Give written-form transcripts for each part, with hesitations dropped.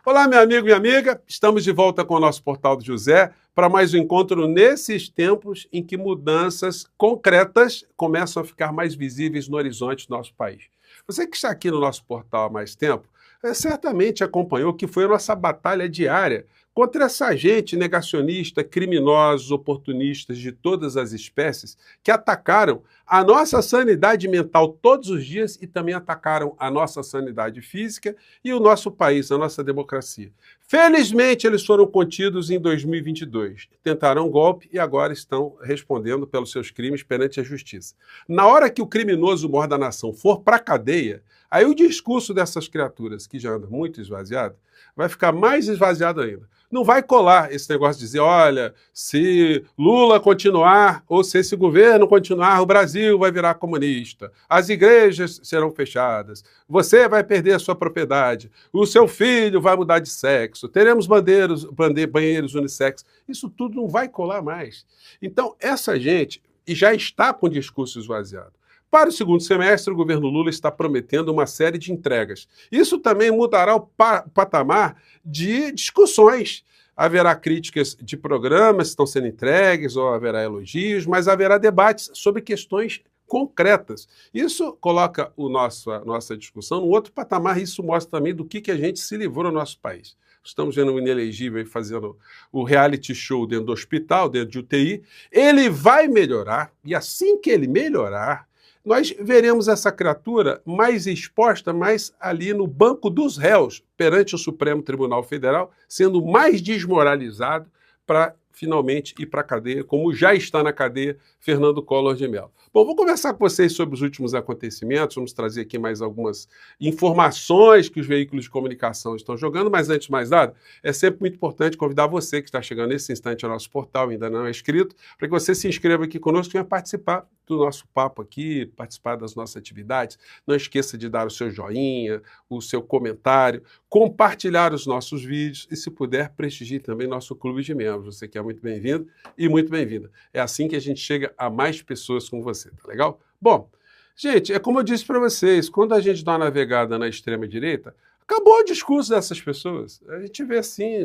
Olá, meu amigo e minha amiga. Estamos de volta com o nosso Portal do José para mais um encontro nesses tempos em que mudanças concretas começam a ficar mais visíveis no horizonte do nosso país. Você que está aqui no nosso portal há mais tempo, certamente acompanhou que foi a nossa batalha diária contra essa gente negacionista, criminosos, oportunistas de todas as espécies que atacaram a nossa sanidade mental todos os dias e também atacaram a nossa sanidade física e o nosso país, a nossa democracia. Felizmente, eles foram contidos em 2022. Tentaram um golpe e agora estão respondendo pelos seus crimes perante a justiça. Na hora que o criminoso mor da nação for para a cadeia, aí o discurso dessas criaturas, que já anda muito esvaziado, vai ficar mais esvaziado ainda. Não vai colar esse negócio de dizer, olha, se Lula continuar ou se esse governo continuar, o Brasil vai virar comunista, as igrejas serão fechadas, você vai perder a sua propriedade, o seu filho vai mudar de sexo, teremos banheiros unissex. Isso tudo não vai colar mais. Então, essa gente já está com o discurso esvaziado. Para o segundo semestre, o governo Lula está prometendo uma série de entregas. Isso também mudará o patamar de discussões. Haverá críticas de programas que estão sendo entregues, ou haverá elogios, mas haverá debates sobre questões concretas. Isso coloca a nossa discussão num outro patamar, e isso mostra também do que a gente se livrou no nosso país. Estamos vendo um inelegível fazendo o reality show dentro do hospital, dentro de UTI. Ele vai melhorar, e assim que ele melhorar, nós veremos essa criatura mais exposta, mais ali no banco dos réus, perante o Supremo Tribunal Federal, sendo mais desmoralizado para finalmente ir para a cadeia, como já está na cadeia Fernando Collor de Mello. Bom, vou conversar com vocês sobre os últimos acontecimentos, vamos trazer aqui mais algumas informações que os veículos de comunicação estão jogando, mas antes de mais nada, é sempre muito importante convidar você que está chegando nesse instante ao nosso portal, ainda não é inscrito, para que você se inscreva aqui conosco e venha participar do nosso papo aqui, participar das nossas atividades. Não esqueça de dar o seu joinha, o seu comentário, compartilhar os nossos vídeos e, se puder, prestigie também nosso clube de membros. Você que é muito bem-vindo e muito bem-vinda. É assim que a gente chega a mais pessoas como você, tá legal? Bom, gente, é como eu disse para vocês, quando a gente dá uma navegada na extrema-direita, acabou o discurso dessas pessoas. A gente vê assim,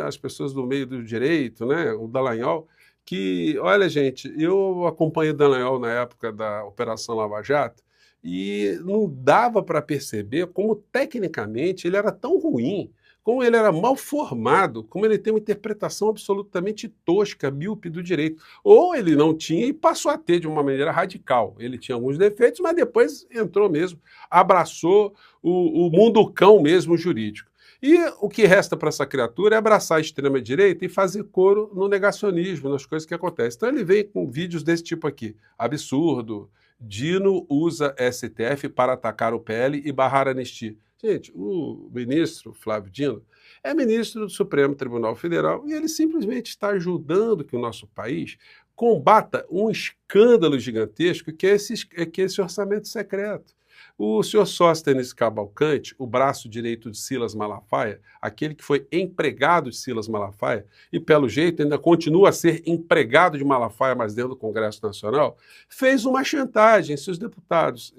as pessoas do meio do direito, né, o Dallagnol, que, olha, gente, eu acompanhei o Dallagnol na época da Operação Lava Jato e não dava para perceber como, tecnicamente, ele era tão ruim, como ele era mal formado, como ele tem uma interpretação absolutamente tosca, míope do direito. Ou ele não tinha e passou a ter de uma maneira radical. Ele tinha alguns defeitos, mas depois entrou mesmo, abraçou o mundo cão mesmo jurídico. E o que resta para essa criatura é abraçar a extrema-direita e fazer coro no negacionismo, nas coisas que acontecem. Então ele vem com vídeos desse tipo aqui. Absurdo. Dino usa STF para atacar o PL e barrar a anistia. Gente, o ministro Flávio Dino é ministro do Supremo Tribunal Federal e ele simplesmente está ajudando que o nosso país combata um escândalo gigantesco que é esse orçamento secreto. O senhor Sóstenes Cavalcante, o braço direito de Silas Malafaia, aquele que foi empregado de Silas Malafaia e, pelo jeito, ainda continua a ser empregado de Malafaia, mas dentro do Congresso Nacional, fez uma chantagem. Se os deputados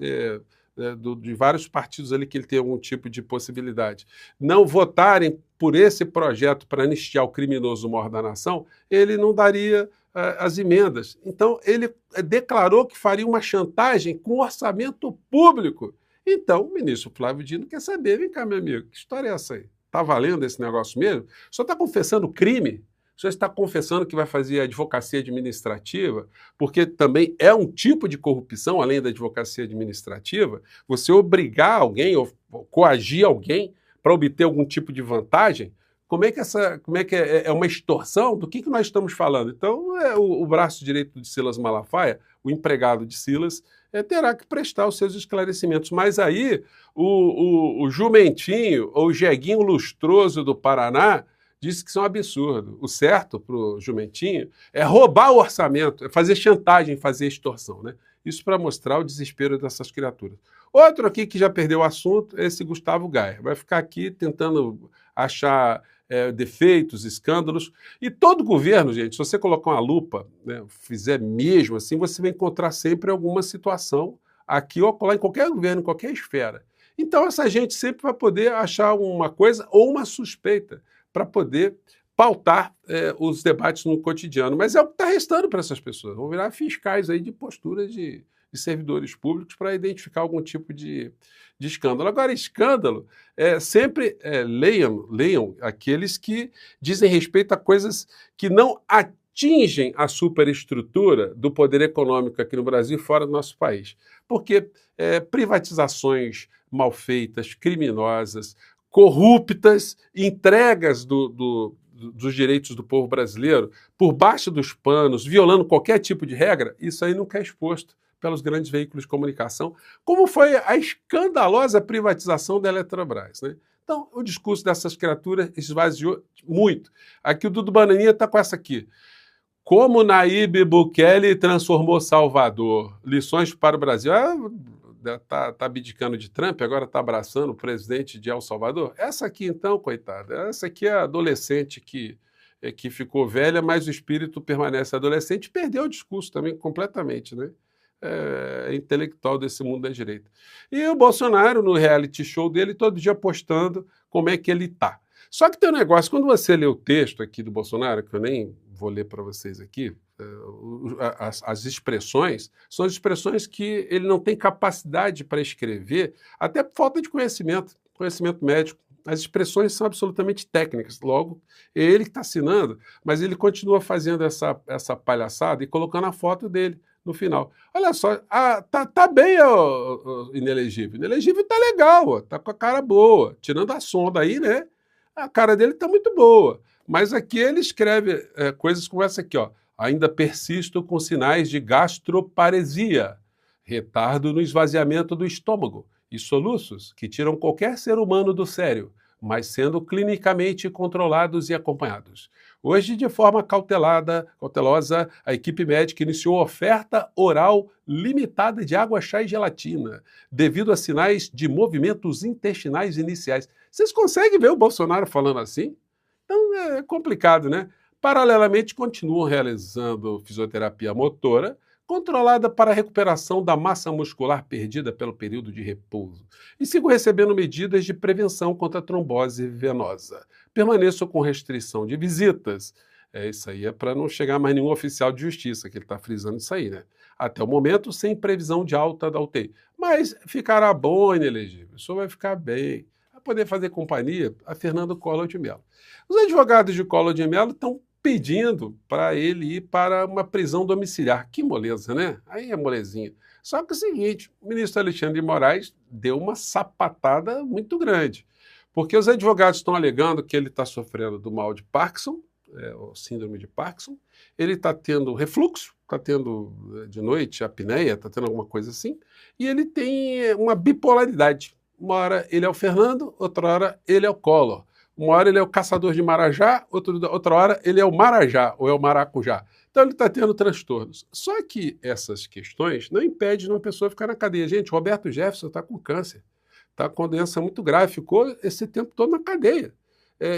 de vários partidos ali que ele tem algum tipo de possibilidade não votarem por esse projeto para anistiar o criminoso mor da nação, ele não daria as emendas. Então, ele declarou que faria uma chantagem com orçamento público. Então, o ministro Flávio Dino quer saber, vem cá, meu amigo, que história é essa aí? Está valendo esse negócio mesmo? O senhor está confessando crime? O senhor está confessando que vai fazer advocacia administrativa? Porque também é um tipo de corrupção, além da advocacia administrativa, você obrigar alguém ou coagir alguém para obter algum tipo de vantagem. Como é que é uma extorsão? Do que nós estamos falando? Então, o braço direito de Silas Malafaia, o empregado de Silas, terá que prestar os seus esclarecimentos. Mas aí, o jumentinho, ou o jeguinho lustroso do Paraná, disse que isso é um absurdo. O certo para o jumentinho é roubar o orçamento, é fazer chantagem, fazer extorsão, né? Isso para mostrar o desespero dessas criaturas. Outro aqui que já perdeu o assunto é esse Gustavo Gayer. Vai ficar aqui tentando achar defeitos, escândalos. E todo governo, gente, se você colocar uma lupa, né, fizer mesmo assim, você vai encontrar sempre alguma situação aqui ou acolá, em qualquer governo, em qualquer esfera, Então, essa gente sempre vai poder achar uma coisa ou uma suspeita para poder pautar os debates no cotidiano. Mas é o que está restando para essas pessoas. Vão virar fiscais aí de posturas de servidores públicos para identificar algum tipo de escândalo. Agora, escândalo, sempre leiam aqueles que dizem respeito a coisas que não atingem a superestrutura do poder econômico aqui no Brasil e fora do nosso país. Porque privatizações mal feitas, criminosas, corruptas, entregas dos direitos do povo brasileiro por baixo dos panos, violando qualquer tipo de regra, isso aí nunca é exposto pelos grandes veículos de comunicação, como foi a escandalosa privatização da Eletrobras, né? Então, o discurso dessas criaturas esvaziou muito. Aqui o Dudu Bananinha está com essa aqui. Como Nayib Bukele transformou Salvador? Lições para o Brasil. Tá abdicando de Trump, agora está abraçando o presidente de El Salvador? Essa aqui, então, coitada, essa aqui é a adolescente que ficou velha, mas o espírito permanece adolescente, perdeu o discurso também completamente, né? Intelectual desse mundo da direita. E o Bolsonaro, no reality show dele, todo dia postando como é que ele tá. Só que tem um negócio, quando você lê o texto aqui do Bolsonaro, que eu nem vou ler para vocês aqui, as expressões são as expressões que ele não tem capacidade para escrever, até por falta de conhecimento médico. As expressões são absolutamente técnicas. Logo, é ele que está assinando, mas ele continua fazendo essa palhaçada e colocando a foto dele no final. Olha só, tá bem o inelegível. Inelegível tá legal, ó, tá com a cara boa. Tirando a sonda aí, né? A cara dele tá muito boa. Mas aqui ele escreve coisas como essa aqui, ó. Ainda persisto com sinais de gastroparesia, retardo no esvaziamento do estômago e soluços que tiram qualquer ser humano do sério, mas sendo clinicamente controlados e acompanhados. Hoje, de forma cautelosa, a equipe médica iniciou oferta oral limitada de água, chá e gelatina, devido a sinais de movimentos intestinais iniciais. Vocês conseguem ver o Bolsonaro falando assim? Então é complicado, né? Paralelamente, continuam realizando fisioterapia motora, controlada para a recuperação da massa muscular perdida pelo período de repouso. E sigo recebendo medidas de prevenção contra a trombose venosa. Permaneço com restrição de visitas. Isso aí é para não chegar mais nenhum oficial de justiça, que ele está frisando isso aí, né? Até o momento, sem previsão de alta da UTI. Mas ficará bom, inelegível. O senhor vai ficar bem. Vai poder fazer companhia a Fernando Collor de Mello. Os advogados de Collor de Mello estão pedindo para ele ir para uma prisão domiciliar. Que moleza, né? Aí é molezinha. Só que é o seguinte, o ministro Alexandre de Moraes deu uma sapatada muito grande, porque os advogados estão alegando que ele está sofrendo do mal de Parkinson, o síndrome de Parkinson, ele está tendo refluxo, está tendo de noite apneia, está tendo alguma coisa assim, e ele tem uma bipolaridade. Uma hora ele é o Fernando, outra hora ele é o Collor. Uma hora ele é o caçador de marajá, outra hora ele é o marajá, ou é o maracujá. Então ele está tendo transtornos. Só que essas questões não impedem uma pessoa ficar na cadeia. Gente, Roberto Jefferson está com câncer, está com uma doença muito grave, ficou esse tempo todo na cadeia.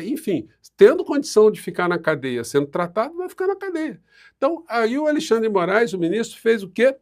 Enfim, tendo condição de ficar na cadeia, sendo tratado, vai ficar na cadeia. Então, aí o Alexandre de Moraes, o ministro, fez o quê?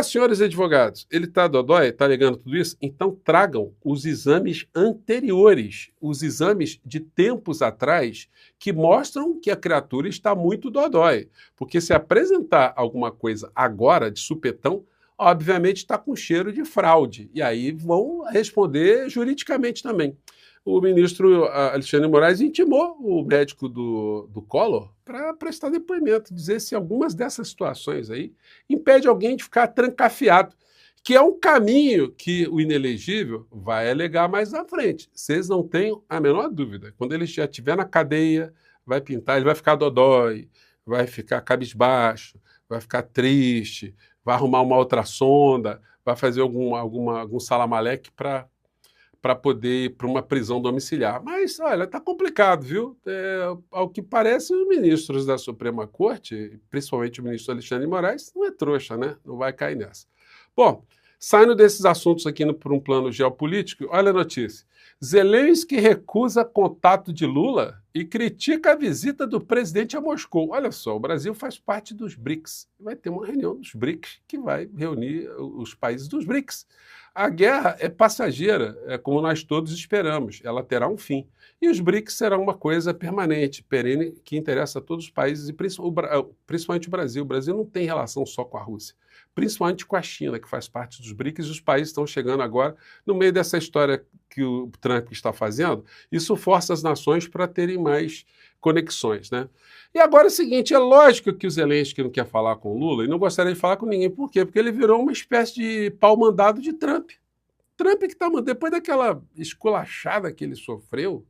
Senhores advogados, ele está dodói, está alegando tudo isso? Então tragam os exames anteriores, os exames de tempos atrás, que mostram que a criatura está muito dodói. Porque se apresentar alguma coisa agora, de supetão, obviamente está com cheiro de fraude. E aí vão responder juridicamente também. O ministro Alexandre de Moraes intimou o médico do Collor para prestar depoimento, dizer se algumas dessas situações aí impede alguém de ficar trancafiado, que é um caminho que o inelegível vai alegar mais na frente. Vocês não têm a menor dúvida. Quando ele já estiver na cadeia, vai pintar, ele vai ficar dodói, vai ficar cabisbaixo, vai ficar triste, vai arrumar uma outra sonda, vai fazer algum salamaleque para poder ir para uma prisão domiciliar. Mas, olha, está complicado, viu? Ao que parece, os ministros da Suprema Corte, principalmente o ministro Alexandre de Moraes, não é trouxa, né? Não vai cair nessa. Bom, Saindo desses assuntos aqui para um plano geopolítico, olha a notícia. Zelensky recusa contato de Lula e critica a visita do presidente a Moscou. Olha só, o Brasil faz parte dos BRICS. Vai ter uma reunião dos BRICS que vai reunir os países dos BRICS. A guerra é passageira, é como nós todos esperamos. Ela terá um fim. E os BRICS serão uma coisa permanente, perene, que interessa a todos os países, e principalmente o Brasil. O Brasil não tem relação só com a Rússia, principalmente com a China, que faz parte dos BRICS, e os países estão chegando agora, no meio dessa história que o Trump está fazendo, isso força as nações para terem mais conexões, né? E agora é o seguinte, é lógico que o Zelensky não quer falar com o Lula e não gostaria de falar com ninguém. Por quê? Porque ele virou uma espécie de pau-mandado de Trump. Trump que está mandando, depois daquela esculachada que ele sofreu,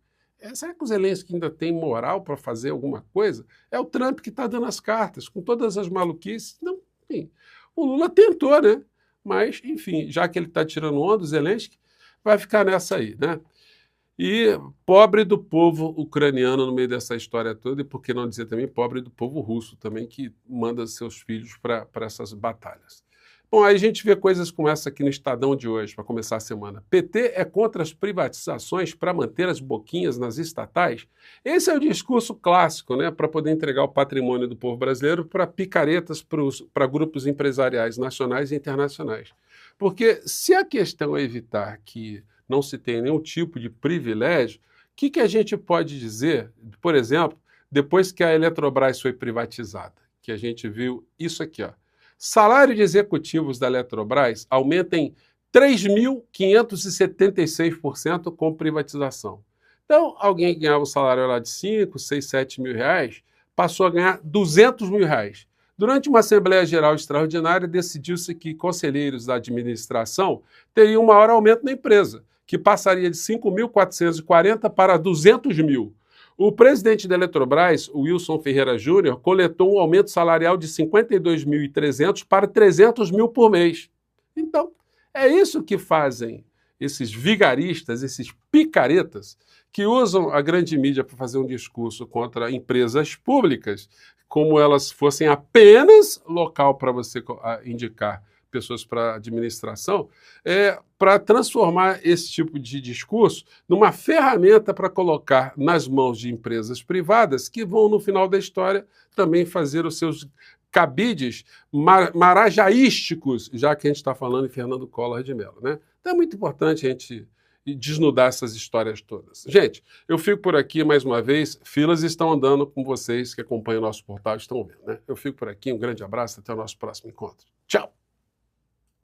será que o Zelensky ainda tem moral para fazer alguma coisa? É o Trump que está dando as cartas, com todas as maluquices. Não, enfim, o Lula tentou, né? Mas, enfim, já que ele está tirando onda, o Zelensky vai ficar nessa aí, né? E pobre do povo ucraniano no meio dessa história toda, e por que não dizer também pobre do povo russo também, que manda seus filhos para essas batalhas. Bom, aí a gente vê coisas como essa aqui no Estadão de hoje, para começar a semana. PT é contra as privatizações para manter as boquinhas nas estatais? Esse é o discurso clássico, né, para poder entregar o patrimônio do povo brasileiro para picaretas, para grupos empresariais nacionais e internacionais. Porque se a questão é evitar que não se tenha nenhum tipo de privilégio, o que a gente pode dizer, por exemplo, depois que a Eletrobras foi privatizada, que a gente viu isso aqui, ó. Salário de executivos da Eletrobras aumenta em 3.576% com privatização. Então, alguém que ganhava um salário lá de 5, 6, 7 mil reais, passou a ganhar 200 mil reais. Durante uma Assembleia Geral Extraordinária, decidiu-se que conselheiros da administração teriam um maior aumento na empresa, que passaria de 5.440 para 200 mil. O presidente da Eletrobras, Wilson Ferreira Júnior, coletou um aumento salarial de 52.300 para 300 mil por mês. Então, é isso que fazem esses vigaristas, esses picaretas, que usam a grande mídia para fazer um discurso contra empresas públicas, como elas fossem apenas local para você indicar pessoas para administração, para transformar esse tipo de discurso numa ferramenta para colocar nas mãos de empresas privadas que vão, no final da história, também fazer os seus cabides marajaísticos, já que a gente está falando em Fernando Collor de Mello, né? Então é muito importante a gente desnudar essas histórias todas. Gente, eu fico por aqui mais uma vez. Filas estão andando com vocês que acompanham o nosso portal, estão vendo, né? Eu fico por aqui, um grande abraço, até o nosso próximo encontro. Tchau!